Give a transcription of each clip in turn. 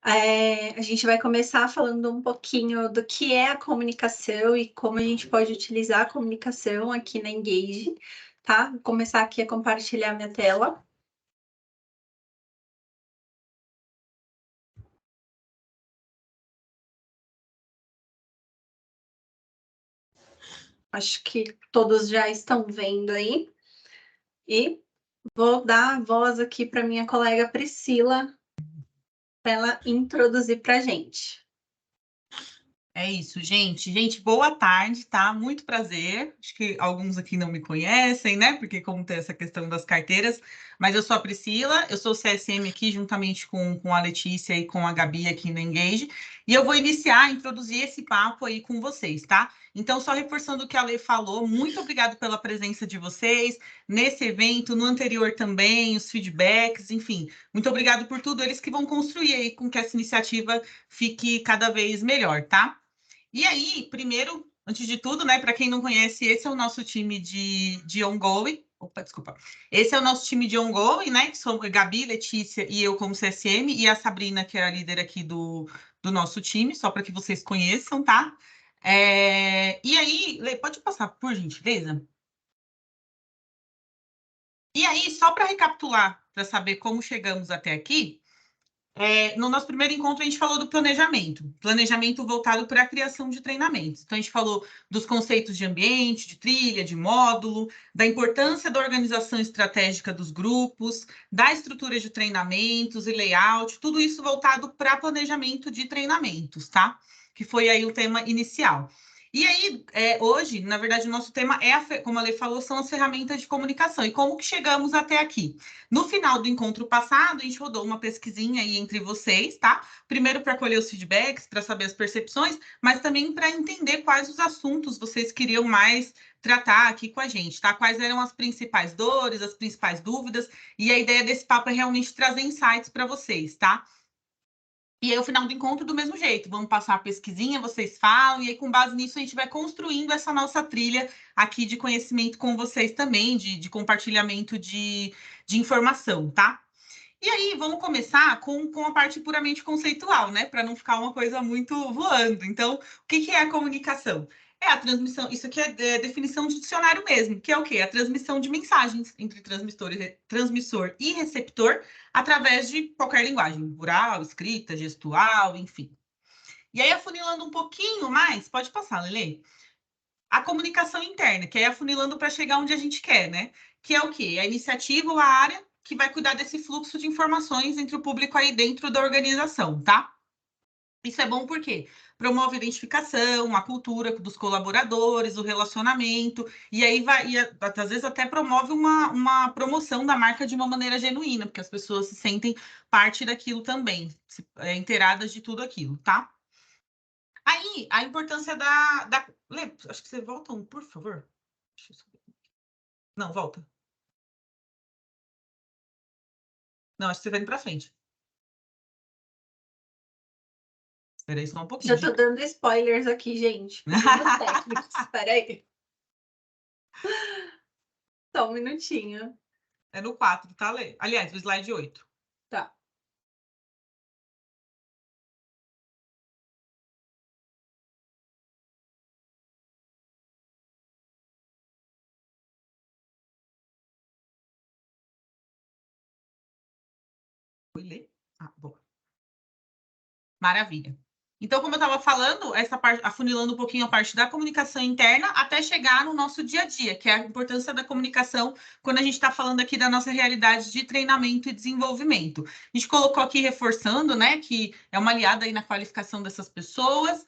A gente vai começar falando um pouquinho do que é a comunicação e como a gente pode utilizar a comunicação aqui na Engage, tá? Vou começar aqui a compartilhar minha tela. Acho que todos já estão vendo aí. E vou dar a voz aqui para minha colega Priscila, para ela introduzir para a gente. É isso, gente. Gente, boa tarde, tá? Muito prazer. Acho que alguns aqui não me conhecem, né? Porque como tem essa questão das carteiras, mas eu sou a Priscila, eu sou CSM aqui juntamente com a Letícia e com a Gabi aqui no Engage, e eu vou introduzir esse papo aí com vocês, tá? Então, só reforçando o que a Lê falou, muito obrigado pela presença de vocês nesse evento, no anterior também, os feedbacks, enfim, muito obrigado por tudo, eles que vão construir aí com que essa iniciativa fique cada vez melhor, tá? E aí, primeiro, antes de tudo, né, para quem não conhece, esse é o nosso time de ongoing. Opa, desculpa. Esse é o nosso time de ongoing, né, que são a Gabi, Letícia e eu como CSM, e a Sabrina, que é a líder aqui do nosso time, só para que vocês conheçam, tá? E aí, Lê, pode passar, por gentileza? E aí, só para recapitular, para saber como chegamos até aqui, no nosso primeiro encontro, a gente falou do planejamento voltado para a criação de treinamentos. Então, a gente falou dos conceitos de ambiente, de trilha, de módulo, da importância da organização estratégica dos grupos, da estrutura de treinamentos e layout, tudo isso voltado para planejamento de treinamentos, tá? Que foi aí o tema inicial. E aí, hoje, na verdade, o nosso tema como a Lê falou, são as ferramentas de comunicação e como que chegamos até aqui. No final do encontro passado, a gente rodou uma pesquisinha aí entre vocês, tá? Primeiro para colher os feedbacks, para saber as percepções, mas também para entender quais os assuntos vocês queriam mais tratar aqui com a gente, tá? Quais eram as principais dores, as principais dúvidas, e a ideia desse papo é realmente trazer insights para vocês, tá? E aí, ao final do encontro, do mesmo jeito, vamos passar a pesquisinha, vocês falam, e aí, com base nisso, a gente vai construindo essa nossa trilha aqui de conhecimento com vocês também, de compartilhamento de informação, tá? E aí, vamos começar com a parte puramente conceitual, né? Para não ficar uma coisa muito voando. Então, o que é a comunicação? É a transmissão, isso aqui é definição de dicionário mesmo, que é o quê? A transmissão de mensagens entre transmissor e receptor através de qualquer linguagem, oral, escrita, gestual, enfim. E aí, afunilando um pouquinho mais, pode passar, Lele. A comunicação interna, que é afunilando para chegar onde a gente quer, né? Que é o quê? A iniciativa ou a área que vai cuidar desse fluxo de informações entre o público aí dentro da organização, tá? Isso é bom porque promove a identificação, a cultura dos colaboradores, o relacionamento, e aí às vezes até promove uma promoção da marca de uma maneira genuína, porque as pessoas se sentem parte daquilo também, inteiradas de tudo aquilo, tá? Aí, a importância Lê, acho que você volta por favor. Não, volta. Não, acho que você vai indo para frente. Espera aí só um pouquinho. Já tô dando spoilers aqui, gente. Problemas técnicos. Espera aí. Só um minutinho. É no 4, tá, Lê? Aliás, o slide 8. Tá. Foi ler? Ah, bom. Maravilha. Então, como eu estava falando, essa parte, afunilando um pouquinho a parte da comunicação interna, até chegar no nosso dia a dia, que é a importância da comunicação quando a gente está falando aqui da nossa realidade de treinamento e desenvolvimento. A gente colocou aqui reforçando, né, que é uma aliada aí na qualificação dessas pessoas,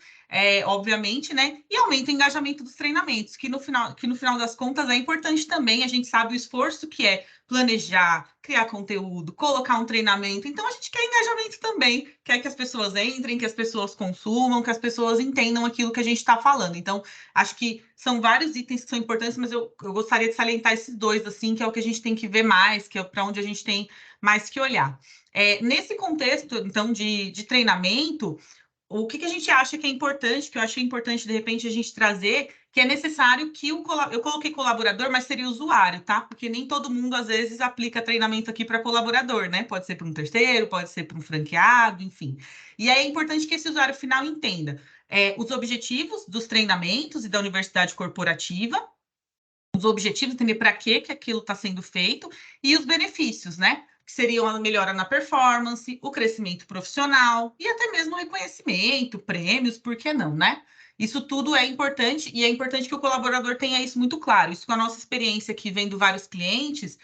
obviamente, né, e aumenta o engajamento dos treinamentos, que no final das contas é importante também, a gente sabe o esforço que é planejar, criar conteúdo, colocar um treinamento. Então, a gente quer engajamento também, quer que as pessoas entrem, que as pessoas consumam, que as pessoas entendam aquilo que a gente está falando. Então, acho que são vários itens que são importantes, mas eu gostaria de salientar esses dois, assim, que é o que a gente tem que ver mais, que é para onde a gente tem mais que olhar. Nesse contexto, então, de treinamento, o que a gente acha que é importante, que eu achei importante, de repente, a gente trazer, que é necessário que eu coloquei colaborador, mas seria usuário, tá? Porque nem todo mundo, às vezes, aplica treinamento aqui para colaborador, né? Pode ser para um terceiro, pode ser para um franqueado, enfim. E aí é importante que esse usuário final entenda os objetivos dos treinamentos e da universidade corporativa, os objetivos, entender para que aquilo está sendo feito e os benefícios, né? Que seriam a melhora na performance, o crescimento profissional e até mesmo o reconhecimento, prêmios, por que não, né? Isso tudo é importante e é importante que o colaborador tenha isso muito claro. Isso com a nossa experiência aqui, vendo vários clientes,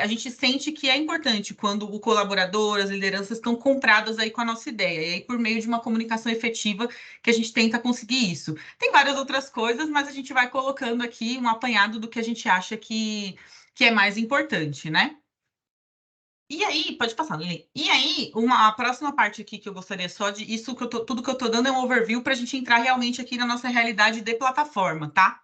a gente sente que é importante quando o colaborador, as lideranças estão compradas aí com a nossa ideia. E aí, por meio de uma comunicação efetiva, que a gente tenta conseguir isso. Tem várias outras coisas, mas a gente vai colocando aqui um apanhado do que a gente acha que é mais importante, né? E aí, pode passar, Lili. E aí, a próxima parte aqui que eu gostaria só de... Isso que tudo que eu tô dando é um overview para a gente entrar realmente aqui na nossa realidade de plataforma, tá?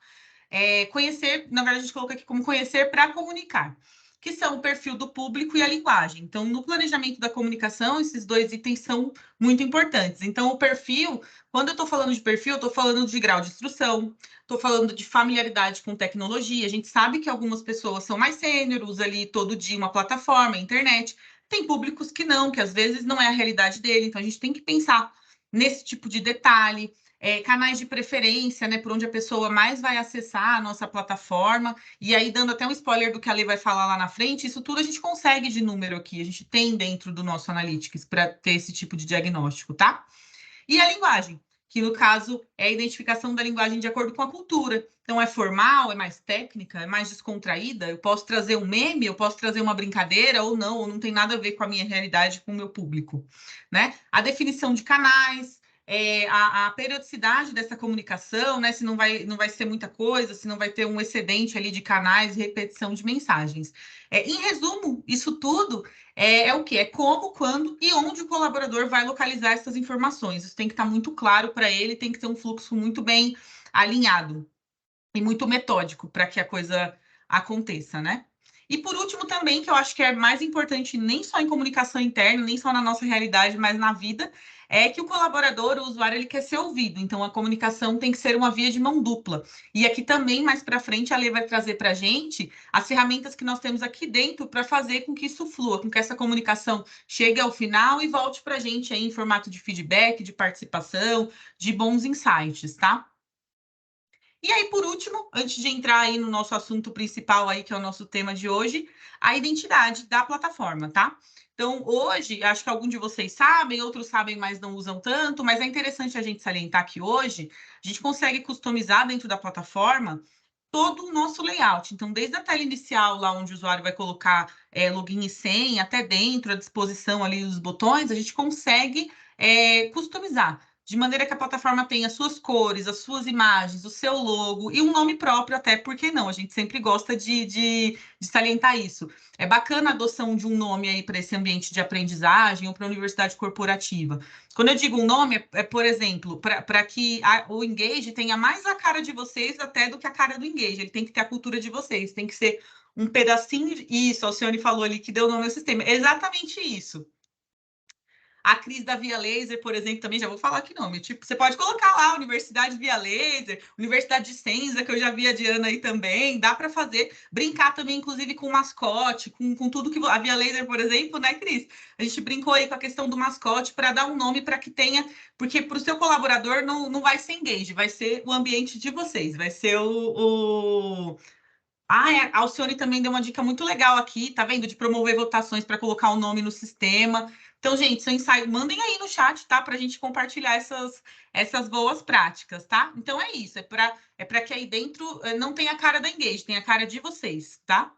Conhecer, na verdade, a gente coloca aqui como conhecer para comunicar, que são o perfil do público e a linguagem. Então, no planejamento da comunicação, esses dois itens são muito importantes. Então, o perfil, quando eu estou falando de perfil, eu estou falando de grau de instrução, estou falando de familiaridade com tecnologia. A gente sabe que algumas pessoas são mais sênior, usa ali todo dia uma plataforma, internet. Tem públicos que não, que às vezes não é a realidade dele. Então, a gente tem que pensar nesse tipo de detalhe. Canais de preferência, né, por onde a pessoa mais vai acessar a nossa plataforma, e aí dando até um spoiler do que a Lei vai falar lá na frente, isso tudo a gente consegue de número aqui, a gente tem dentro do nosso Analytics para ter esse tipo de diagnóstico, tá? E a linguagem, que no caso é a identificação da linguagem de acordo com a cultura. Então, é formal, é mais técnica, é mais descontraída, eu posso trazer um meme, eu posso trazer uma brincadeira, ou não tem nada a ver com a minha realidade, com o meu público, né? A definição de canais, a periodicidade dessa comunicação, né? Se não vai ser muita coisa, se não vai ter um excedente ali de canais e repetição de mensagens. Em resumo, isso tudo é o quê? É como, quando e onde o colaborador vai localizar essas informações. Isso tem que estar muito claro para ele, tem que ter um fluxo muito bem alinhado e muito metódico para que a coisa aconteça, né? E por último também, que eu acho que é mais importante nem só em comunicação interna, nem só na nossa realidade, mas na vida, é que o colaborador, o usuário, ele quer ser ouvido. Então, a comunicação tem que ser uma via de mão dupla. E aqui também, mais para frente, a Lei vai trazer para a gente as ferramentas que nós temos aqui dentro para fazer com que isso flua, com que essa comunicação chegue ao final e volte para a gente aí em formato de feedback, de participação, de bons insights, tá? E aí, por último, antes de entrar aí no nosso assunto principal aí, que é o nosso tema de hoje, a identidade da plataforma, tá? Então, hoje, acho que alguns de vocês sabem, outros sabem, mas não usam tanto, mas é interessante a gente salientar que hoje a gente consegue customizar dentro da plataforma todo o nosso layout. Então, desde a tela inicial, lá onde o usuário vai colocar login e senha, até dentro, à disposição ali dos botões, a gente consegue customizar de maneira que a plataforma tenha as suas cores, as suas imagens, o seu logo e um nome próprio, até porque não, a gente sempre gosta de salientar isso. É bacana a adoção de um nome aí para esse ambiente de aprendizagem ou para a universidade corporativa. Quando eu digo um nome, por exemplo, para que o Engage tenha mais a cara de vocês até do que a cara do Engage. Ele tem que ter a cultura de vocês, tem que ser um pedacinho. Isso, a Alcione falou ali que deu nome ao sistema. É exatamente isso. A Cris da Via Laser, por exemplo, também já vou falar que nome. Tipo, você pode colocar lá Universidade Via Laser, Universidade de Senza, que eu já vi a Diana aí também. Dá para fazer, brincar também, inclusive, com mascote, com tudo que. A Via Laser, por exemplo, né, Cris? A gente brincou aí com a questão do mascote para dar um nome para que tenha. Porque para o seu colaborador não vai ser Engage, vai ser o ambiente de vocês, vai ser a Alcione também deu uma dica muito legal aqui, tá vendo? De promover votações para colocar o nome no sistema. Então, gente, seu ensaio, mandem aí no chat, tá? Para a gente compartilhar essas boas práticas, tá? Então, é isso. É para que aí dentro não tenha a cara da Engage, tenha a cara de vocês, tá?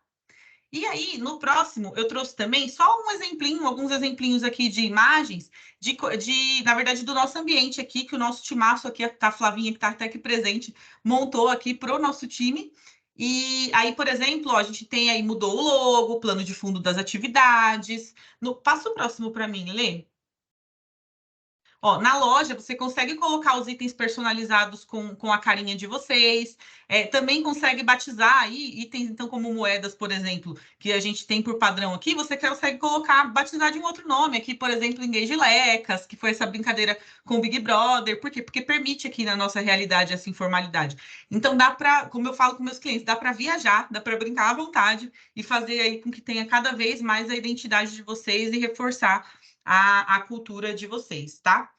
E aí, no próximo, eu trouxe também só um exemplinho, alguns exemplinhos aqui de imagens, na verdade, do nosso ambiente aqui, que o nosso timaço aqui, tá a Flavinha, que está até aqui presente, montou aqui para o nosso time. E aí, por exemplo, ó, a gente tem aí, mudou o logo, o plano de fundo das atividades. Passa o próximo para mim, Lê. Ó, na loja, você consegue colocar os itens personalizados com a carinha de vocês. Também consegue batizar aí itens, então, como moedas, por exemplo, que a gente tem por padrão aqui, você consegue colocar, batizar de um outro nome. Aqui, por exemplo, Engage Lecas, que foi essa brincadeira com o Big Brother. Por quê? Porque permite aqui na nossa realidade essa informalidade. Então, dá para, como eu falo com meus clientes, dá para viajar, dá para brincar à vontade e fazer aí com que tenha cada vez mais a identidade de vocês e reforçar a cultura de vocês, tá?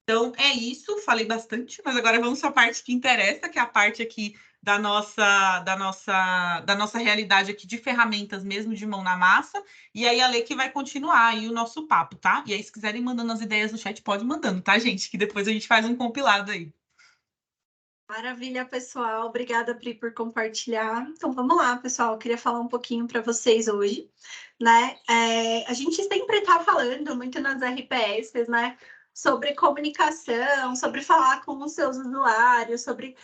Então, é isso. Falei bastante, mas agora vamos para a parte que interessa, que é a parte aqui da nossa realidade aqui de ferramentas mesmo, de mão na massa. E aí a Lê que vai continuar aí o nosso papo, tá? E aí, se quiserem mandando as ideias no chat, pode ir mandando, tá, gente? Que depois a gente faz um compilado aí. Maravilha, pessoal. Obrigada, Pri, por compartilhar. Então, vamos lá, pessoal. Eu queria falar um pouquinho para vocês hoje, né? A gente sempre está falando muito nas RPS, né? Sobre comunicação, sobre falar com os seus usuários, sobre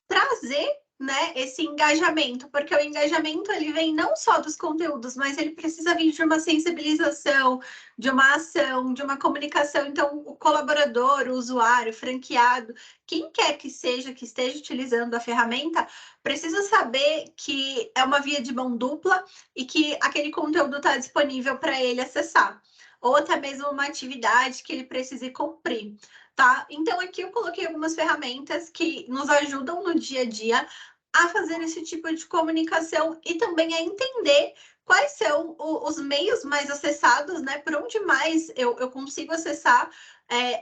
trazer, né, esse engajamento, porque o engajamento ele vem não só dos conteúdos, mas ele precisa vir de uma sensibilização, de uma ação, de uma comunicação. Então, o colaborador, o usuário, o franqueado, quem quer que seja que esteja utilizando a ferramenta, precisa saber que é uma via de mão dupla e que aquele conteúdo está disponível para ele acessar, ou até mesmo uma atividade que ele precise cumprir. Tá? Então, aqui eu coloquei algumas ferramentas que nos ajudam no dia a dia a fazer esse tipo de comunicação e também a entender quais são os meios mais acessados, né? Por onde mais eu consigo acessar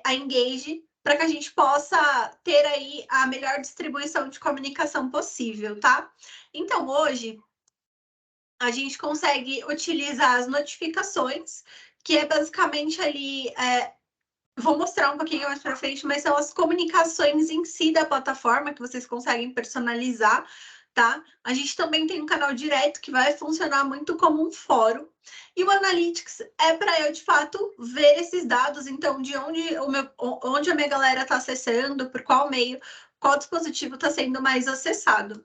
a Engage para que a gente possa ter aí a melhor distribuição de comunicação possível, tá? Então, hoje, a gente consegue utilizar as notificações, que é basicamente ali... Vou mostrar um pouquinho mais para frente, mas são as comunicações em si da plataforma que vocês conseguem personalizar, tá? A gente também tem um canal direto que vai funcionar muito como um fórum. E o Analytics é para eu, de fato, ver esses dados, então, de onde a minha galera está acessando, por qual meio, qual dispositivo está sendo mais acessado.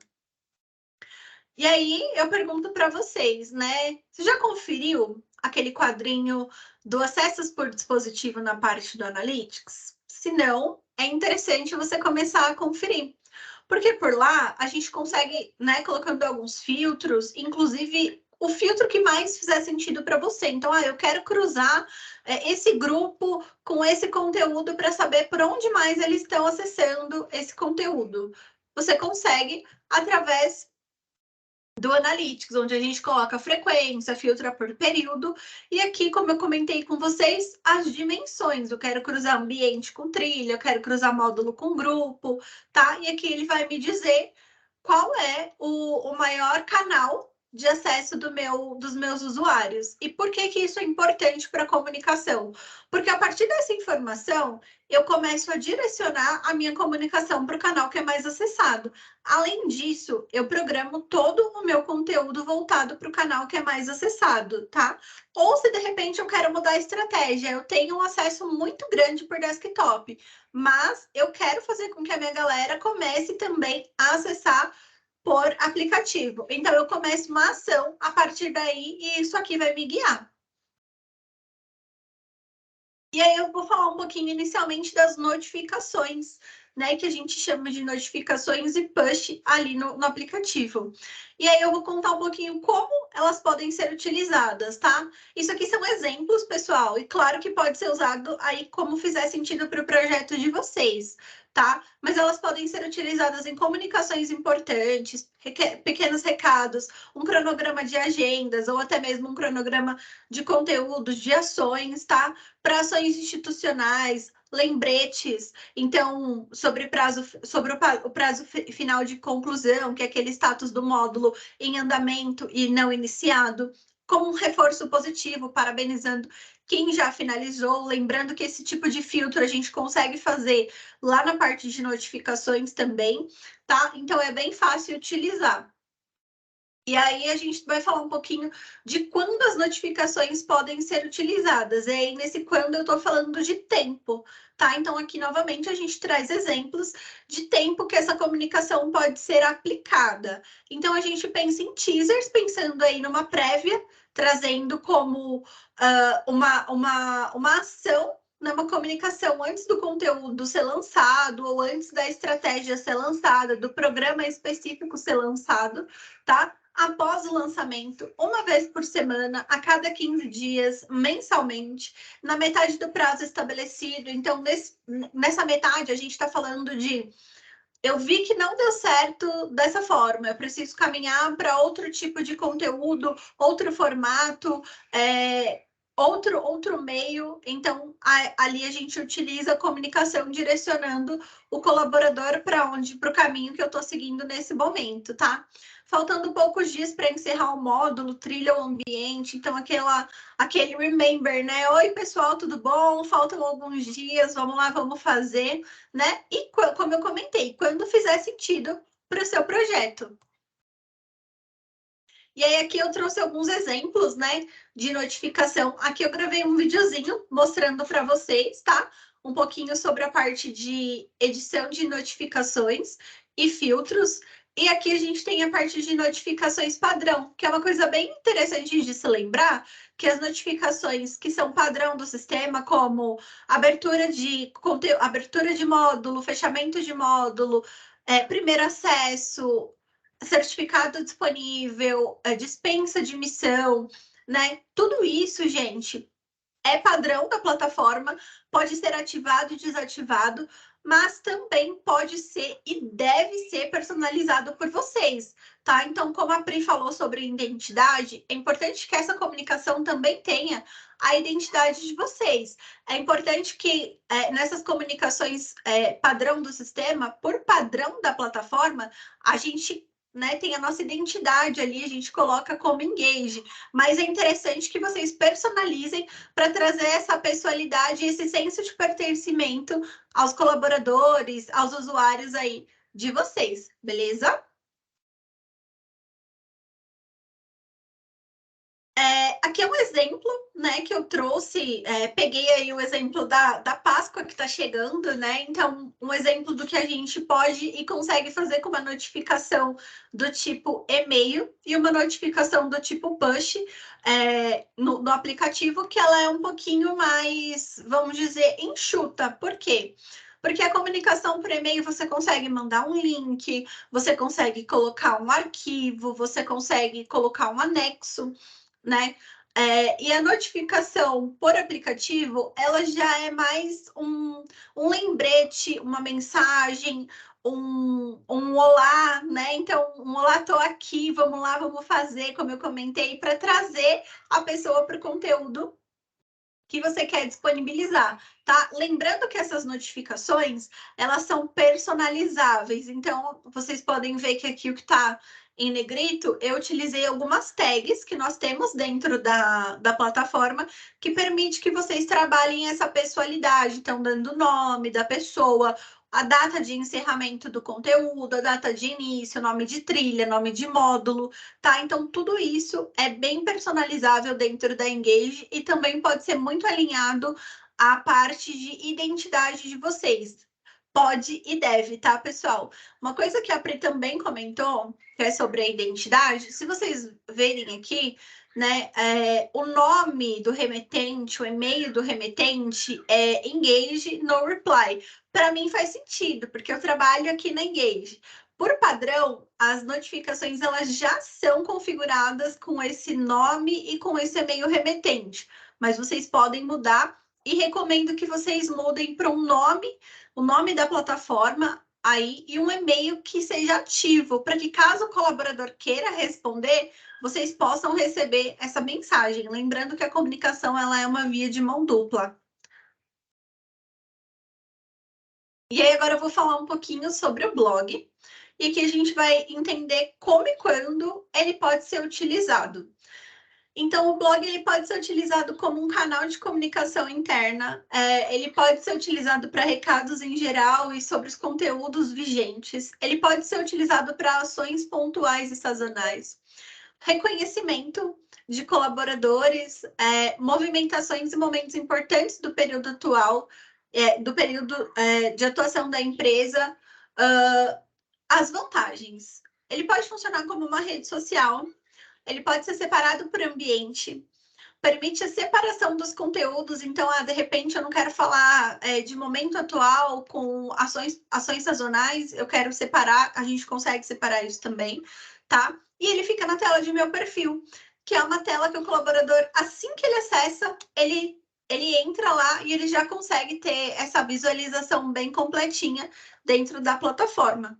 E aí, eu pergunto para vocês, né? Você já conferiu aquele quadrinho do acessos por dispositivo na parte do Analytics? Se não, é interessante você começar a conferir. Porque por lá, a gente consegue, né, colocando alguns filtros, inclusive o filtro que mais fizer sentido para você. Então, eu quero cruzar esse grupo com esse conteúdo para saber por onde mais eles estão acessando esse conteúdo. Você consegue através do Analytics, onde a gente coloca a frequência, filtra por período, e aqui, como eu comentei com vocês, as dimensões. Eu quero cruzar ambiente com trilha, eu quero cruzar módulo com grupo, tá? E aqui ele vai me dizer qual é o maior canal de acesso dos meus usuários. E por que isso é importante para a comunicação? Porque a partir dessa informação, eu começo a direcionar a minha comunicação para o canal que é mais acessado. Além disso, eu programo todo o meu conteúdo voltado para o canal que é mais acessado, tá? Ou se de repente eu quero mudar a estratégia, eu tenho um acesso muito grande por desktop, mas eu quero fazer com que a minha galera comece também a acessar por aplicativo. Então, eu começo uma ação a partir daí e isso aqui vai me guiar. E aí eu vou falar um pouquinho inicialmente das notificações, né? Que a gente chama de notificações e push ali no aplicativo. E aí eu vou contar um pouquinho como elas podem ser utilizadas, tá? Isso aqui são exemplos, pessoal, e claro que pode ser usado aí como fizer sentido para o projeto de vocês, tá? Mas elas podem ser utilizadas em comunicações importantes, pequenos recados, um cronograma de agendas ou até mesmo um cronograma de conteúdos, de ações, tá? Para ações institucionais, lembretes, então, sobre o prazo final de conclusão, que é aquele status do módulo em andamento e não iniciado, como um reforço positivo, parabenizando quem já finalizou, lembrando que esse tipo de filtro a gente consegue fazer lá na parte de notificações também, tá? Então, é bem fácil utilizar. E aí a gente vai falar um pouquinho de quando as notificações podem ser utilizadas. E aí, nesse quando eu estou falando de tempo, tá? Então, aqui novamente a gente traz exemplos de tempo que essa comunicação pode ser aplicada. Então, a gente pensa em teasers, pensando aí numa prévia, trazendo como uma ação numa comunicação antes do conteúdo ser lançado ou antes da estratégia ser lançada, do programa específico ser lançado, tá? Após o lançamento, uma vez por semana, a cada 15 dias, mensalmente, na metade do prazo estabelecido. Então, nessa metade, a gente está falando de eu vi que não deu certo dessa forma, eu preciso caminhar para outro tipo de conteúdo, outro formato, outro meio. Então, ali a gente utiliza a comunicação direcionando o colaborador para onde, para o caminho que eu estou seguindo nesse momento, tá? Faltando poucos dias para encerrar o módulo, trilha o ambiente, então aquele remember, né? Oi, pessoal, tudo bom? Faltam alguns dias, vamos lá, vamos fazer, né? E como eu comentei, quando fizer sentido para o seu projeto. E aí aqui eu trouxe alguns exemplos, né, de notificação. Aqui eu gravei um videozinho mostrando para vocês, tá? Um pouquinho sobre a parte de edição de notificações e filtros. E aqui a gente tem a parte de notificações padrão, que é uma coisa bem interessante de se lembrar, que as notificações que são padrão do sistema, como abertura de conteúdo, abertura de módulo, fechamento de módulo, primeiro acesso, certificado disponível, dispensa de missão, né? Tudo isso, gente, é padrão da plataforma, pode ser ativado e desativado, mas também pode ser e deve ser personalizado por vocês, tá? Então, como a Pri falou sobre identidade, é importante que essa comunicação também tenha a identidade de vocês. É importante que nessas comunicações padrão do sistema, por padrão da plataforma, a gente, né, tem a nossa identidade ali, a gente coloca como engage, mas é interessante que vocês personalizem para trazer essa pessoalidade, esse senso de pertencimento aos colaboradores, aos usuários aí de vocês, beleza? Aqui é um exemplo, né, que eu trouxe, peguei aí o exemplo da Páscoa que está chegando, né? Então, um exemplo do que a gente pode e consegue fazer com uma notificação do tipo e-mail e uma notificação do tipo push no aplicativo, que ela é um pouquinho mais, vamos dizer, enxuta. Por quê? Porque a comunicação por e-mail você consegue mandar um link, você consegue colocar um arquivo, você consegue colocar um anexo, né? E a notificação por aplicativo, ela já é mais um lembrete, uma mensagem, um olá, né? Então, um olá, tô aqui, vamos lá, vamos fazer, como eu comentei, para trazer a pessoa para o conteúdo que você quer disponibilizar, tá? Lembrando que essas notificações, elas são personalizáveis, então vocês podem ver que aqui o que está em negrito, eu utilizei algumas tags que nós temos dentro da plataforma que permite que vocês trabalhem essa pessoalidade, então dando o nome da pessoa, a data de encerramento do conteúdo, a data de início, nome de trilha, nome de módulo, tá? Então, tudo isso é bem personalizável dentro da Engage e também pode ser muito alinhado à parte de identidade de vocês. Pode e deve, tá, pessoal? Uma coisa que a Pri também comentou, que é sobre a identidade, se vocês verem aqui, né, o nome do remetente, o e-mail do remetente é Engage no Reply. Para mim faz sentido, porque eu trabalho aqui na Engage. Por padrão, as notificações elas já são configuradas com esse nome e com esse e-mail remetente, mas vocês podem mudar e recomendo que vocês mudem para um nome, o nome da plataforma aí e um e-mail que seja ativo, para que caso o colaborador queira responder, vocês possam receber essa mensagem. Lembrando que a comunicação ela é uma via de mão dupla. E aí agora eu vou falar um pouquinho sobre o blog. E aqui a gente vai entender como e quando ele pode ser utilizado. Então, o blog ele pode ser utilizado como um canal de comunicação interna, ele pode ser utilizado para recados em geral e sobre os conteúdos vigentes, ele pode ser utilizado para ações pontuais e sazonais, reconhecimento de colaboradores, movimentações e momentos importantes do período atual, do período de atuação da empresa, as vantagens. Ele pode funcionar como uma rede social, ele pode ser separado por ambiente, permite a separação dos conteúdos. Então, de repente, eu não quero falar de momento atual com ações sazonais, eu quero separar, a gente consegue separar isso também, tá? E ele fica na tela de meu perfil, que é uma tela que o colaborador, assim que ele acessa, ele entra lá e ele já consegue ter essa visualização bem completinha dentro da plataforma.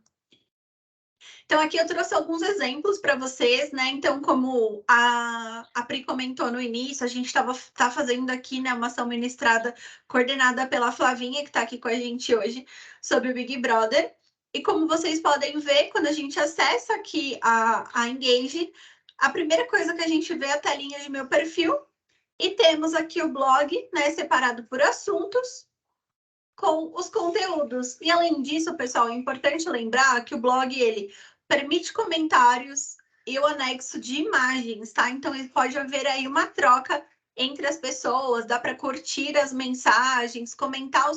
Então, aqui eu trouxe alguns exemplos para vocês, né? Então, como a Pri comentou no início, a gente tá fazendo aqui, né, uma ação ministrada, coordenada pela Flavinha, que está aqui com a gente hoje, sobre o Big Brother. E como vocês podem ver, quando a gente acessa aqui a Engage, a primeira coisa que a gente vê é a telinha de meu perfil, e temos aqui o blog, né, separado por assuntos, com os conteúdos. E além disso, pessoal, é importante lembrar que o blog, ele permite comentários e o anexo de imagens, tá? Então, pode haver aí uma troca entre as pessoas, dá para curtir as mensagens, comentar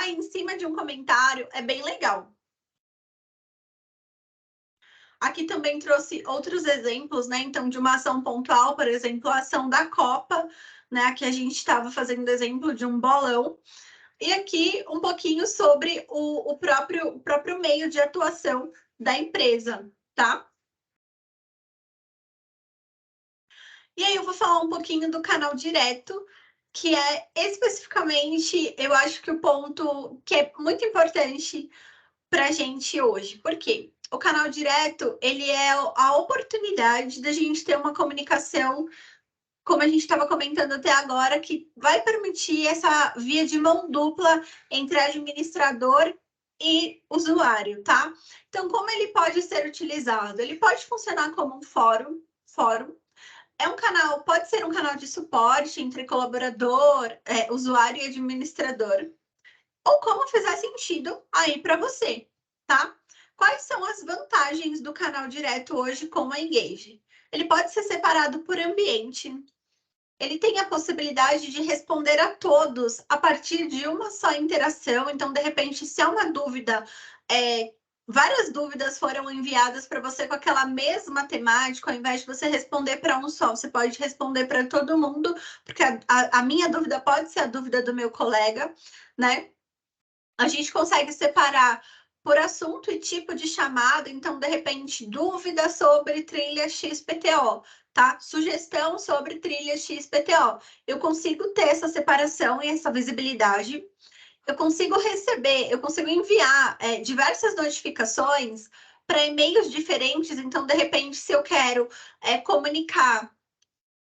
em cima de um comentário, é bem legal. Aqui também trouxe outros exemplos, né? Então, de uma ação pontual, por exemplo, a ação da Copa, né? Aqui a gente estava fazendo exemplo de um bolão. E aqui um pouquinho sobre o próprio meio de atuação da empresa, tá? E aí eu vou falar um pouquinho do canal direto, que é especificamente, eu acho que o ponto que é muito importante para a gente hoje. Por quê? O canal direto, ele é a oportunidade da gente ter uma comunicação, como a gente estava comentando até agora, que vai permitir essa via de mão dupla entre administrador e usuário, tá? Então, como ele pode ser utilizado? Ele pode funcionar como um fórum. É um canal, pode ser um canal de suporte entre colaborador, usuário e administrador, ou como fizer sentido aí para você, tá? Quais são as vantagens do canal direto hoje com a Engage? Ele pode ser separado por ambiente. Ele tem a possibilidade de responder a todos a partir de uma só interação. Então, de repente, se há uma dúvida, várias dúvidas foram enviadas para você com aquela mesma temática, ao invés de você responder para um só, você pode responder para todo mundo, porque a minha dúvida pode ser a dúvida do meu colega, né? A gente consegue separar por assunto e tipo de chamado. Então, de repente, dúvida sobre trilha XPTO, tá? Sugestão sobre trilha XPTO. Eu consigo ter essa separação e essa visibilidade. Eu consigo enviar diversas notificações para e-mails diferentes. Então, de repente, se eu quero comunicar,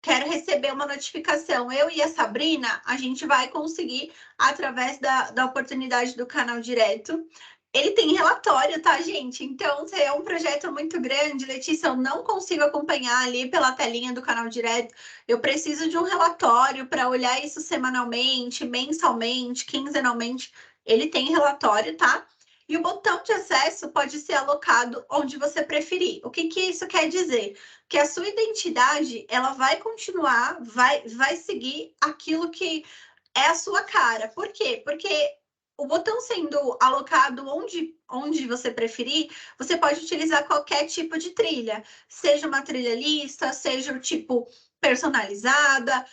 quero receber uma notificação, eu e a Sabrina, a gente vai conseguir através da oportunidade do canal direto. Ele tem relatório, tá, gente? Então, se é um projeto muito grande, Letícia, eu não consigo acompanhar ali pela telinha do canal direto. Eu preciso de um relatório para olhar isso semanalmente, mensalmente, quinzenalmente. Ele tem relatório, tá? E o botão de acesso pode ser alocado onde você preferir. O que isso quer dizer? Que a sua identidade, ela vai continuar, vai seguir aquilo que é a sua cara. Por quê? Porque o botão sendo alocado onde você preferir, você pode utilizar qualquer tipo de trilha, seja uma trilha lista, seja o tipo personalizada,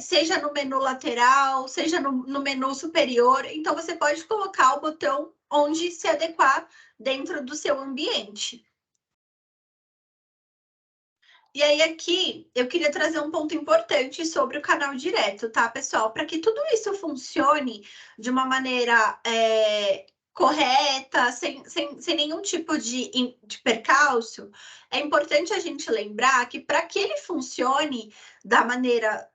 seja no menu lateral, seja no menu superior. Então, você pode colocar o botão onde se adequar dentro do seu ambiente. E aí, aqui, eu queria trazer um ponto importante sobre o canal direto, tá, pessoal? Para que tudo isso funcione de uma maneira correta, sem nenhum tipo de percalço, é importante a gente lembrar que para que ele funcione da maneira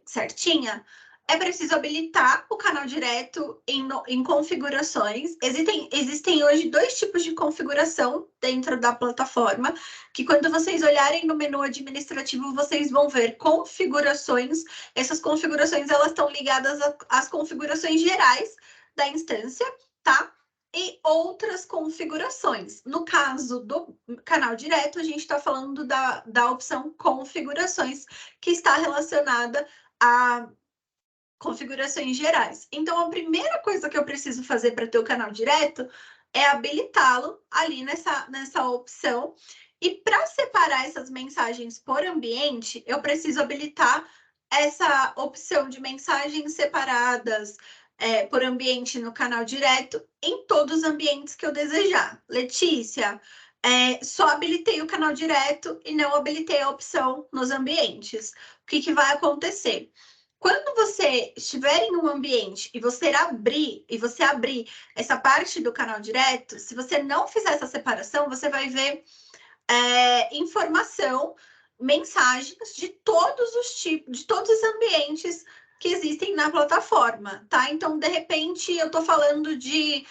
certinha, é preciso habilitar o canal direto em configurações. Existem hoje dois tipos de configuração dentro da plataforma, que quando vocês olharem no menu administrativo, vocês vão ver configurações. Essas configurações, elas estão ligadas às configurações gerais da instância, tá? E outras configurações. No caso do canal direto, a gente está falando da opção configurações, que está relacionada a configurações gerais. Então, a primeira coisa que eu preciso fazer para ter o canal direto é habilitá-lo ali nessa opção. E para separar essas mensagens por ambiente, eu preciso habilitar essa opção de mensagens separadas por ambiente no canal direto em todos os ambientes que eu desejar. Letícia, só habilitei o canal direto e não habilitei a opção nos ambientes. O que vai acontecer? Quando você estiver em um ambiente e você abrir essa parte do canal direto, se você não fizer essa separação, você vai ver informação, mensagens de todos os tipos, de todos os ambientes que existem na plataforma, tá? Então, de repente, eu estou falando de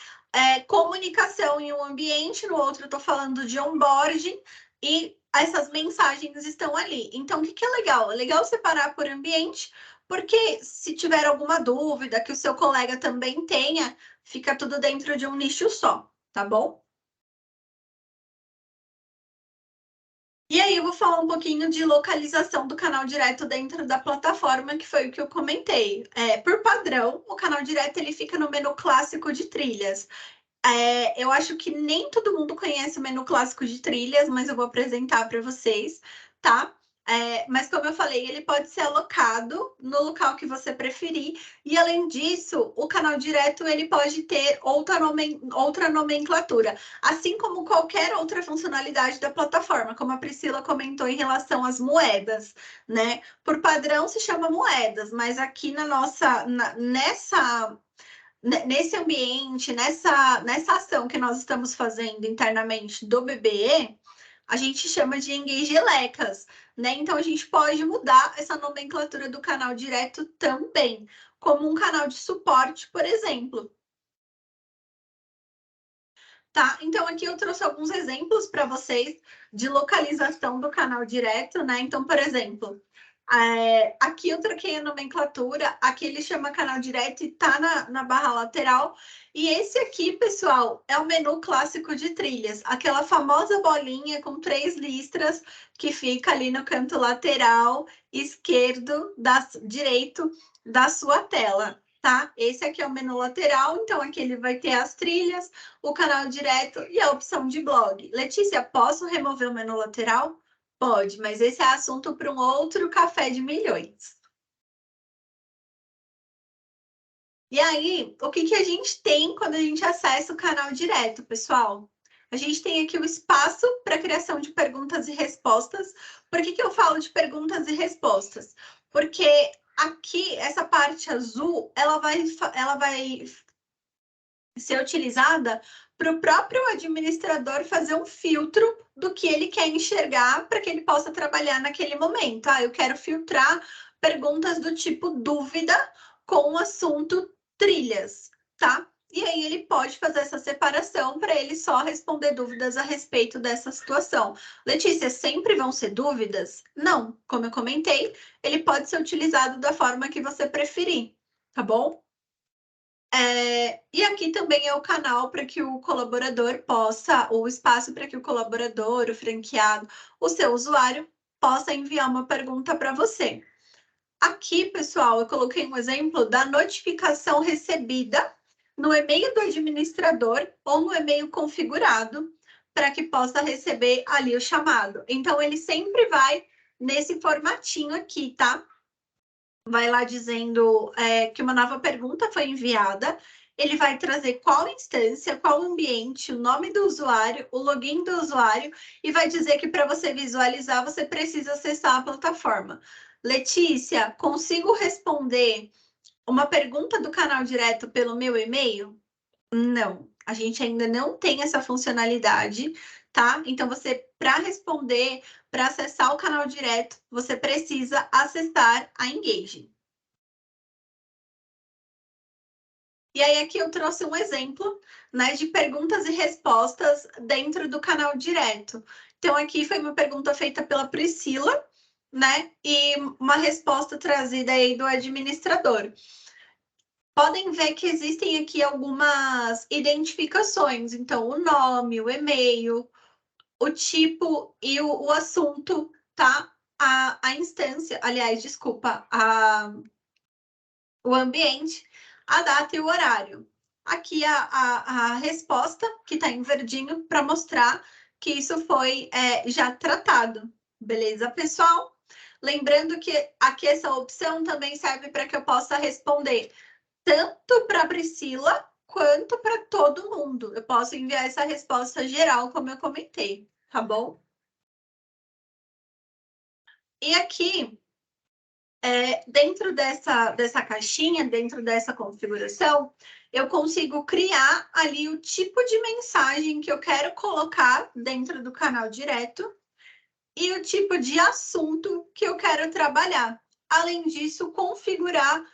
comunicação em um ambiente, no outro eu estou falando de onboarding, e essas mensagens estão ali. Então, o que é legal? É legal separar por ambiente, porque se tiver alguma dúvida que o seu colega também tenha, fica tudo dentro de um nicho só, tá bom? E aí eu vou falar um pouquinho de localização do canal direto dentro da plataforma, que foi o que eu comentei. Por padrão, o canal direto ele fica no menu clássico de trilhas. Eu acho que nem todo mundo conhece o menu clássico de trilhas, mas eu vou apresentar para vocês, tá? Mas como eu falei, ele pode ser alocado no local que você preferir. E além disso, o canal direto ele pode ter outra nomenclatura, assim como qualquer outra funcionalidade da plataforma, como a Priscila comentou em relação às moedas, né? Por padrão se chama moedas, mas aqui nesse ambiente, nessa ação que nós estamos fazendo internamente do BBE, a gente chama de engagelecas, né? Então a gente pode mudar essa nomenclatura do canal direto também, como um canal de suporte, por exemplo. Tá? Então aqui eu trouxe alguns exemplos para vocês de localização do canal direto, né? Então, por exemplo, aqui eu troquei a nomenclatura, aqui ele chama canal direto e tá na barra lateral. E esse aqui, pessoal, é o menu clássico de trilhas, aquela famosa bolinha com 3 listras que fica ali no canto lateral esquerdo, direito da sua tela, tá? Esse aqui é o menu lateral, então aqui ele vai ter as trilhas, o canal direto e a opção de blog. Letícia, posso remover o menu lateral? Pode, mas esse é assunto para um outro café de milhões. E aí, o que a gente tem quando a gente acessa o canal direto, pessoal? A gente tem aqui o espaço para criação de perguntas e respostas. Por que eu falo de perguntas e respostas? Porque aqui, essa parte azul, ela vai ser utilizada para o próprio administrador fazer um filtro do que ele quer enxergar para que ele possa trabalhar naquele momento. Eu quero filtrar perguntas do tipo dúvida com o assunto trilhas, tá? E aí ele pode fazer essa separação para ele só responder dúvidas a respeito dessa situação. Letícia, sempre vão ser dúvidas? Não, como eu comentei, ele pode ser utilizado da forma que você preferir, tá bom? E aqui também é o canal para que o colaborador possa, o espaço para que o colaborador, o franqueado, o seu usuário, possa enviar uma pergunta para você. Aqui, pessoal, eu coloquei um exemplo da notificação recebida no e-mail do administrador ou no e-mail configurado para que possa receber ali o chamado. Então, ele sempre vai nesse formatinho aqui, tá? Vai lá dizendo que uma nova pergunta foi enviada. Ele vai trazer qual instância, qual ambiente, o nome do usuário, o login do usuário, e vai dizer que para você visualizar, você precisa acessar a plataforma. Letícia, consigo responder uma pergunta do canal direto pelo meu e-mail? Não, a gente ainda não tem essa funcionalidade, tá? Então, você, para responder, para acessar o canal direto, você precisa acessar a Engage. E aí, aqui eu trouxe um exemplo, né, de perguntas e respostas dentro do canal direto. Então, aqui foi uma pergunta feita pela Priscila, né, e uma resposta trazida aí do administrador. Podem ver que existem aqui algumas identificações, então o nome, o e-mail, o tipo e o assunto, tá? A instância, aliás, desculpa, o ambiente, a data e o horário. Aqui a resposta, que está em verdinho, para mostrar que isso foi já tratado. Beleza, pessoal? Lembrando que aqui essa opção também serve para que eu possa responder tanto para a Priscila quanto para todo mundo. Eu posso enviar essa resposta geral, como eu comentei, tá bom? E aqui, dentro dessa caixinha, dentro dessa configuração, eu consigo criar ali o tipo de mensagem que eu quero colocar dentro do canal direto e o tipo de assunto que eu quero trabalhar. Além disso, configurar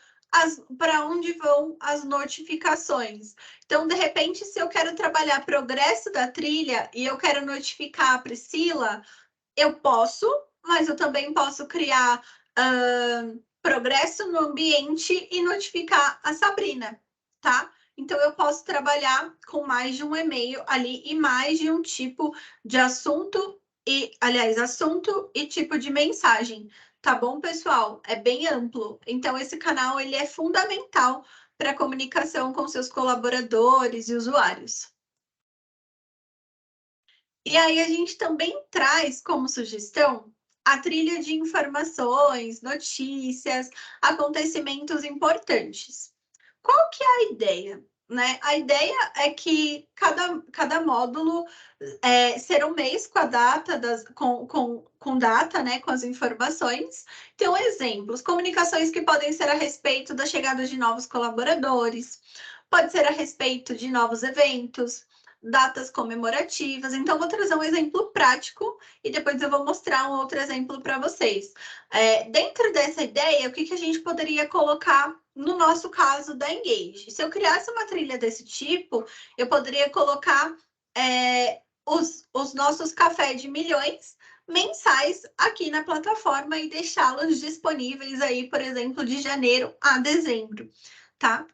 para onde vão as notificações. Então, de repente, se eu quero trabalhar progresso da trilha e eu quero notificar a Priscila, eu posso, mas eu também posso criar progresso no ambiente e notificar a Sabrina, tá? Então, eu posso trabalhar com mais de um e-mail ali e mais de um tipo de assunto assunto e tipo de mensagem, tá bom, pessoal? É bem amplo. Então, esse canal, ele é fundamental para a comunicação com seus colaboradores e usuários. E aí a gente também traz como sugestão a trilha de informações, notícias, acontecimentos importantes. Qual que é a ideia? Né? A ideia é que cada módulo ser um mês com a data, com data, né, com as informações. Então, exemplos, comunicações que podem ser a respeito da chegada de novos colaboradores, pode ser a respeito de novos eventos, datas comemorativas. Então, vou trazer um exemplo prático e depois eu vou mostrar um outro exemplo para vocês. Dentro dessa ideia, o que a gente poderia colocar no nosso caso da Engage? Se eu criasse uma trilha desse tipo, eu poderia colocar os nossos cafés de milhões mensais aqui na plataforma e deixá-los disponíveis aí, por exemplo, de janeiro a dezembro, tá?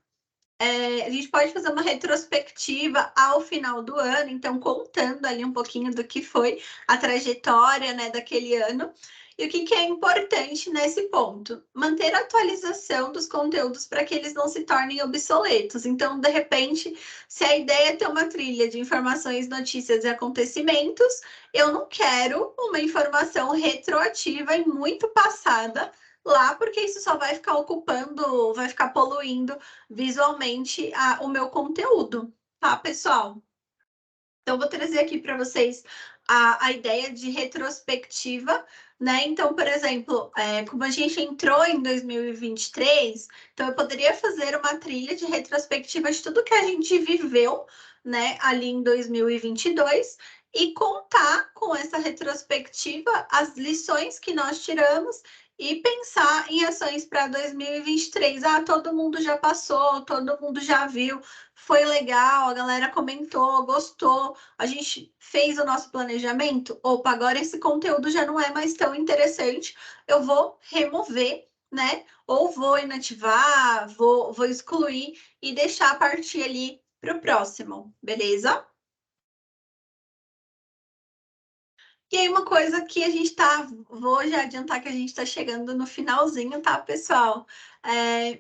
A gente pode fazer uma retrospectiva ao final do ano, então contando ali um pouquinho do que foi a trajetória, né, daquele ano. E o que é importante nesse ponto? Manter a atualização dos conteúdos para que eles não se tornem obsoletos. Então, de repente, se a ideia é ter uma trilha de informações, notícias e acontecimentos, eu não quero uma informação retroativa e muito passada lá, porque isso só vai ficar ocupando, vai ficar poluindo visualmente o meu conteúdo, tá, pessoal? Então, vou trazer aqui para vocês a ideia de retrospectiva, né? Então, por exemplo, como a gente entrou em 2023, então eu poderia fazer uma trilha de retrospectiva de tudo que a gente viveu, né, ali em 2022 e contar com essa retrospectiva as lições que nós tiramos e pensar em ações para 2023. Ah, todo mundo já passou, todo mundo já viu, foi legal, a galera comentou, gostou, a gente fez o nosso planejamento. Opa, agora esse conteúdo já não é mais tão interessante, eu vou remover, né? Ou vou inativar, vou excluir e deixar partir ali para o próximo, beleza? E aí, uma coisa que a gente tá. Vou já adiantar que a gente está chegando no finalzinho, tá, pessoal?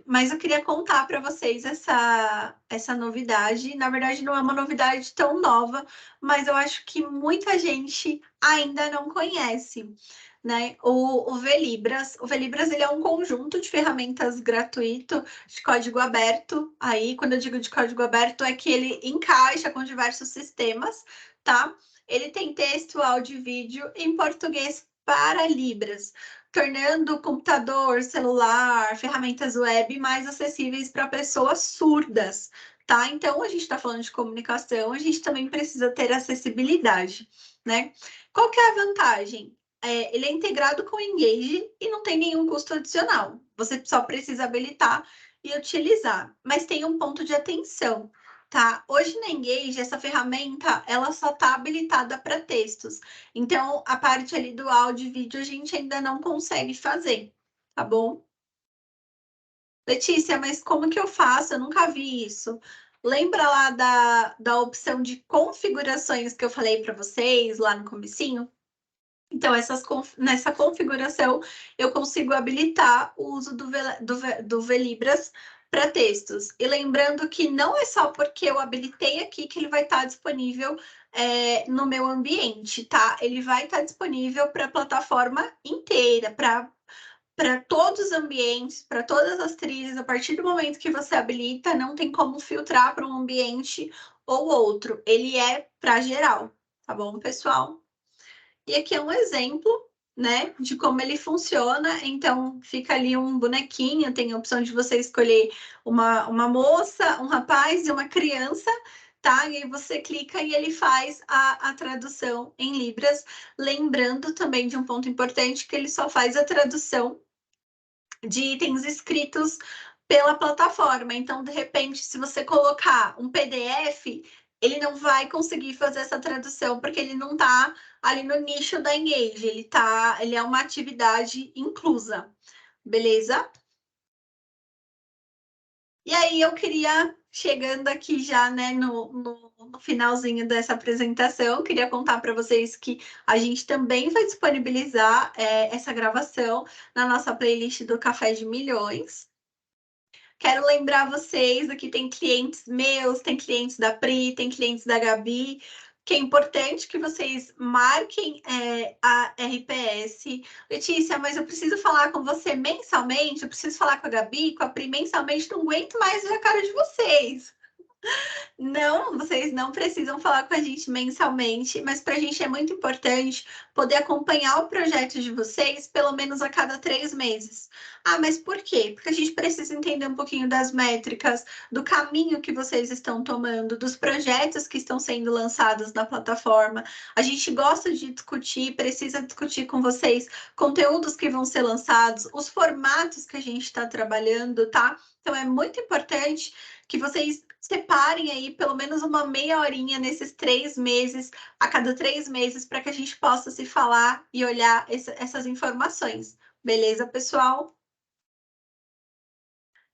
Mas eu queria contar para vocês essa novidade. Na verdade, não é uma novidade tão nova, mas eu acho que muita gente ainda não conhece, né? O Velibras. O Velibras, ele é um conjunto de ferramentas gratuito de código aberto. Aí, quando eu digo de código aberto, é que ele encaixa com diversos sistemas, tá? Ele tem texto, áudio e vídeo em português para Libras, tornando o computador, celular, ferramentas web mais acessíveis para pessoas surdas, tá? Então, a gente está falando de comunicação, a gente também precisa ter acessibilidade, né? Qual que é a vantagem? Ele é integrado com o Engage e não tem nenhum custo adicional. Você só precisa habilitar e utilizar, mas tem um ponto de atenção. Tá, hoje na Engage, essa ferramenta, ela só está habilitada para textos. Então, a parte ali do áudio e vídeo a gente ainda não consegue fazer, tá bom? Letícia, mas como que eu faço? Eu nunca vi isso. Lembra lá da opção de configurações que eu falei para vocês lá no comecinho? Então, nessa configuração, eu consigo habilitar o uso do Velibras para textos. E lembrando que não é só porque eu habilitei aqui que ele vai estar disponível no meu ambiente, tá? Ele vai estar disponível para a plataforma inteira, para todos os ambientes, para todas as trilhas. A partir do momento que você habilita, não tem como filtrar para um ambiente ou outro. Ele é para geral, tá bom, pessoal? E aqui é um exemplo, né, de como ele funciona. Então, fica ali um bonequinho, tem a opção de você escolher uma moça, um rapaz e uma criança, tá? E aí você clica e ele faz a tradução em Libras. Lembrando também de um ponto importante, que ele só faz a tradução de itens escritos pela plataforma. Então, de repente, se você colocar um PDF, ele não vai conseguir fazer essa tradução, porque ele não está ali no nicho da Engage, ele é uma atividade inclusa, beleza? E aí eu queria, chegando aqui já, né, no finalzinho dessa apresentação, queria contar para vocês que a gente também vai disponibilizar essa gravação na nossa playlist do Café de Milhões. Quero lembrar vocês, aqui tem clientes meus, tem clientes da Pri, tem clientes da Gabi, que é importante que vocês marquem a RPS. Letícia, mas eu preciso falar com você mensalmente, eu preciso falar com a Gabi, com a Pri mensalmente, não aguento mais ver a cara de vocês. Não, vocês não precisam falar com a gente mensalmente, mas para a gente é muito importante poder acompanhar o projeto de vocês pelo menos a cada 3 meses. Ah, mas por quê? Porque a gente precisa entender um pouquinho das métricas, do caminho que vocês estão tomando, dos projetos que estão sendo lançados na plataforma. A gente gosta de discutir, precisa discutir com vocês conteúdos que vão ser lançados, os formatos que a gente está trabalhando, tá? Então é muito importante que vocês separem aí pelo menos uma meia horinha nesses 3 meses, a cada 3 meses, para que a gente possa se falar e olhar essas informações. Beleza, pessoal?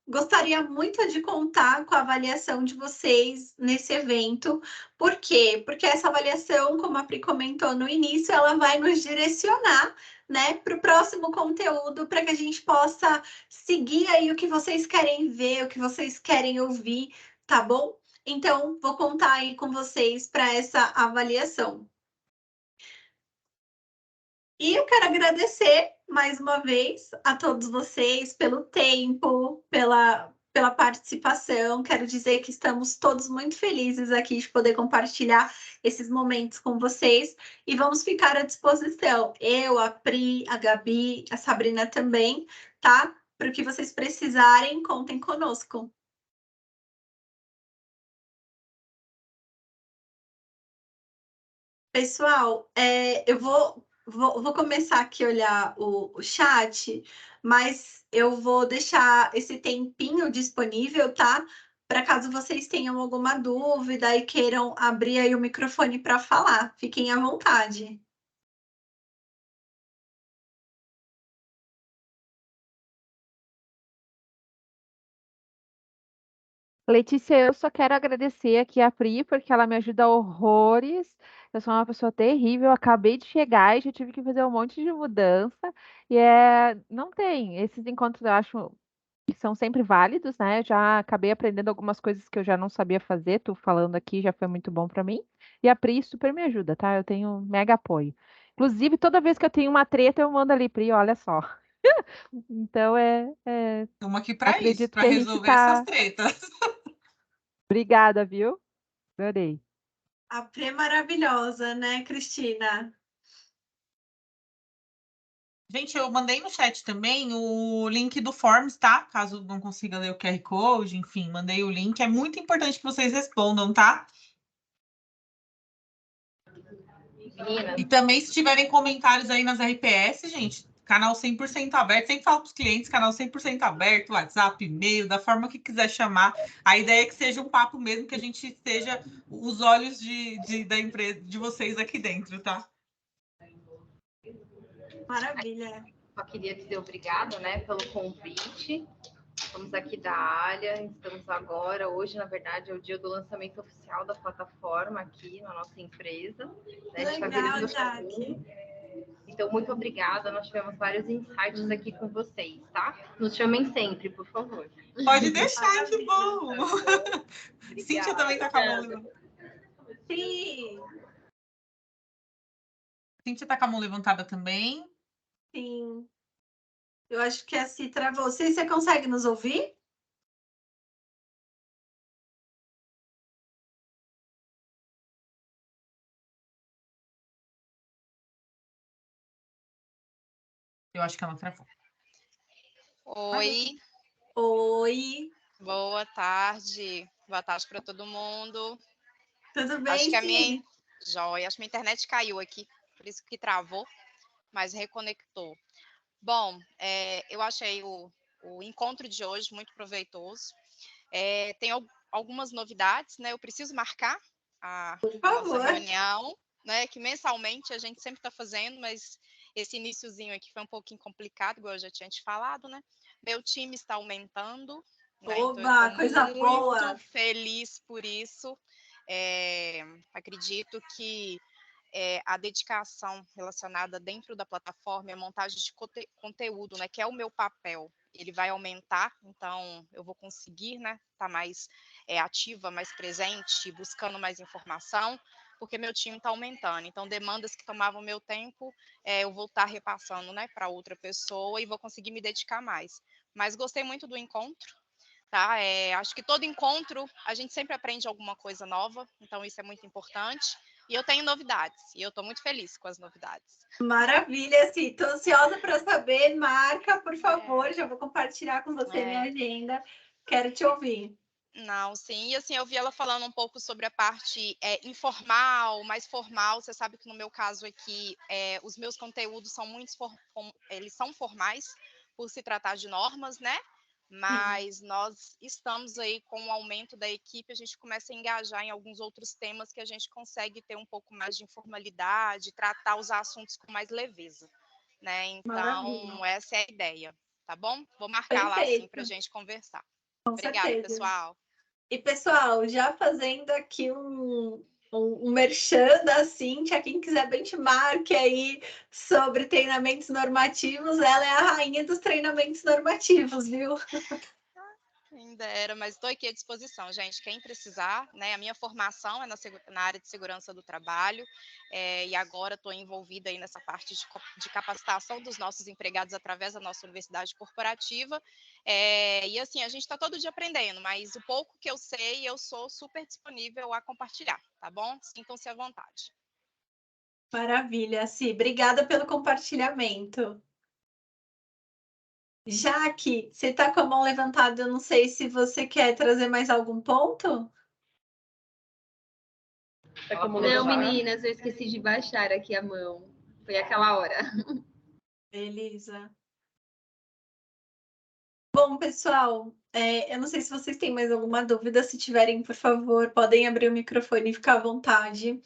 Gostaria muito de contar com a avaliação de vocês nesse evento. Por quê? Porque essa avaliação, como a Pri comentou no início, ela vai nos direcionar, né, para o próximo conteúdo, para que a gente possa seguir aí o que vocês querem ver, o que vocês querem ouvir, tá bom? Então, vou contar aí com vocês para essa avaliação. E eu quero agradecer mais uma vez a todos vocês pelo tempo, pela participação. Quero dizer que estamos todos muito felizes aqui de poder compartilhar esses momentos com vocês e vamos ficar à disposição. Eu, a Pri, a Gabi, a Sabrina também, tá? Para o que vocês precisarem, contem conosco. Pessoal, eu vou começar aqui a olhar o chat, mas eu vou deixar esse tempinho disponível, tá? Para caso vocês tenham alguma dúvida e queiram abrir aí o microfone para falar. Fiquem à vontade. Letícia, eu só quero agradecer aqui a Pri, porque ela me ajuda horrores. Eu sou uma pessoa terrível, acabei de chegar e já tive que fazer um monte de mudança. Não tem, esses encontros eu acho que são sempre válidos, né? Já acabei aprendendo algumas coisas que eu já não sabia fazer, tu falando aqui já foi muito bom para mim. E a Pri super me ajuda, tá? Eu tenho mega apoio. Inclusive, toda vez que eu tenho uma treta, eu mando ali, Pri, olha só. Então, Estamos aqui para isso, acredito para que a gente resolver essas tá. tretas. Obrigada, viu? Adorei. A Pri é maravilhosa, né, Cristina? Gente, eu mandei no chat também o link do Forms, tá? Caso não consiga ler o QR Code, enfim, mandei o link. É muito importante que vocês respondam, tá? E também, se tiverem comentários aí nas RPS, gente, canal 100% aberto. Sempre falo para os clientes, canal 100% aberto, WhatsApp, e-mail, da forma que quiser chamar. A ideia é que seja um papo mesmo, que a gente seja os olhos da empresa, de vocês aqui dentro, tá? Maravilha. Só queria dizer obrigado, né, pelo convite. Estamos aqui da área, estamos agora, hoje, na verdade, é o dia do lançamento oficial da plataforma aqui na nossa empresa. Né? Legal, Jaque. Então, muito obrigada. Nós tivemos vários insights aqui com vocês, tá? Nos chamem sempre, por favor. Pode deixar, que bom! Cíntia também está com a mão. Sim. Cíntia tá com a mão levantada também. Sim. Eu acho que a Si travou. Você consegue nos ouvir? Eu acho que ela travou. Oi, Oi, boa tarde. Boa tarde para todo mundo. tudo Acho bem, que a Si? minha joia, acho que minha internet caiu aqui, por isso que travou, mas reconectou. Bom, eu achei o encontro de hoje muito proveitoso. Tem algumas novidades, né? Eu preciso marcar a Por nossa favor. reunião, né? Que mensalmente a gente sempre está fazendo, mas esse iniciozinho aqui foi um pouquinho complicado, igual eu já tinha te falado, né? Meu time está aumentando, né? Então eu Oba, estou coisa boa. muito feliz por isso. Acredito que a dedicação relacionada dentro da plataforma e a montagem de conteúdo, né, que é o meu papel, ele vai aumentar, então eu vou conseguir, né, estar mais ativa, mais presente, buscando mais informação, porque meu time está aumentando. Então, demandas que tomavam meu tempo, eu vou estar repassando, né, para outra pessoa e vou conseguir me dedicar mais. Mas gostei muito do encontro. Tá? Acho que todo encontro a gente sempre aprende alguma coisa nova, então isso é muito importante. E eu tenho novidades, e eu estou muito feliz com as novidades. Maravilha, Si. Estou ansiosa para saber. Marca, por favor. Já vou compartilhar com você minha agenda. Quero te ouvir. Não, sim. E assim, eu vi ela falando um pouco sobre a parte informal, mais formal. Você sabe que no meu caso aqui, os meus conteúdos são eles são formais, por se tratar de normas, né? Mas nós estamos aí com o aumento da equipe, a gente começa a engajar em alguns outros temas que a gente consegue ter um pouco mais de informalidade, tratar os assuntos com mais leveza, né? Então, Maravilha. essa é a ideia, tá bom? Vou marcar lá assim para a gente conversar. Com Obrigada, certeza. pessoal. E, pessoal, já fazendo aqui um merchan da Cíntia, quem quiser benchmark aí sobre treinamentos normativos, ela é a rainha dos treinamentos normativos, viu? Ainda era, mas estou aqui à disposição, gente. Quem precisar, né? A minha formação é na área de segurança do trabalho, e agora estou envolvida aí nessa parte de capacitação dos nossos empregados através da nossa universidade corporativa. E assim, a gente está todo dia aprendendo, mas o pouco que eu sei, eu sou super disponível a compartilhar, tá bom? Sintam-se à vontade. Maravilha, Si. Obrigada pelo compartilhamento. Jaque, você está com a mão levantada, eu não sei se você quer trazer mais algum ponto? Não, meninas, eu esqueci de baixar aqui a mão. Foi aquela hora. Beleza. Bom, pessoal, eu não sei se vocês têm mais alguma dúvida. Se tiverem, por favor, podem abrir o microfone e ficar à vontade.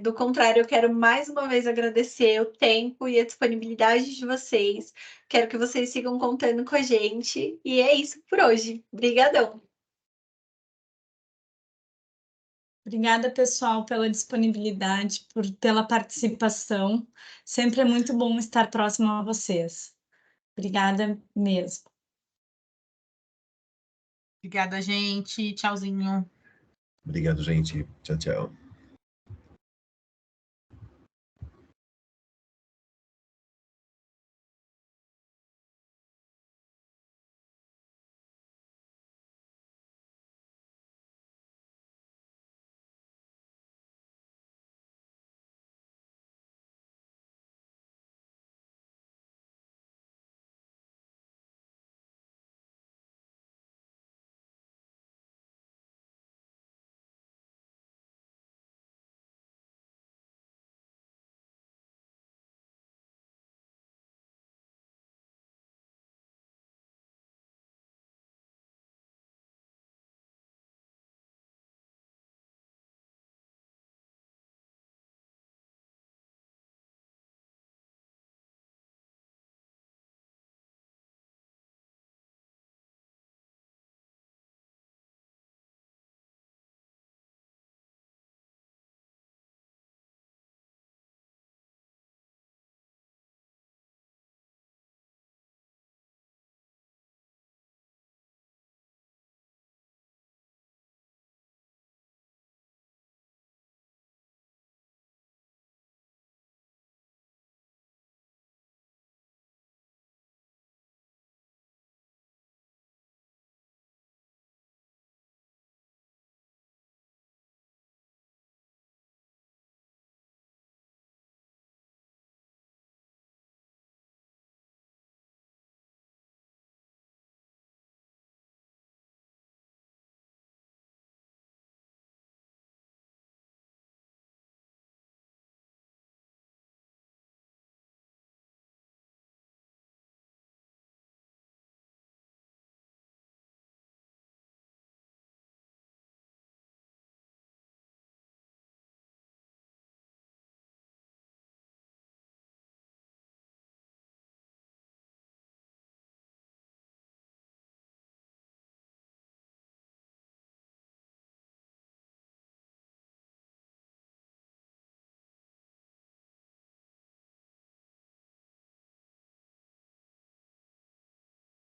Do contrário, eu quero mais uma vez agradecer o tempo e a disponibilidade de vocês. Quero que vocês sigam contando com a gente. E é isso por hoje. Obrigadão. Obrigada, pessoal, pela disponibilidade, pela participação. Sempre é muito bom estar próximo a vocês. Obrigada mesmo. Obrigada, gente. Tchauzinho. Obrigado, gente. Tchau, tchau.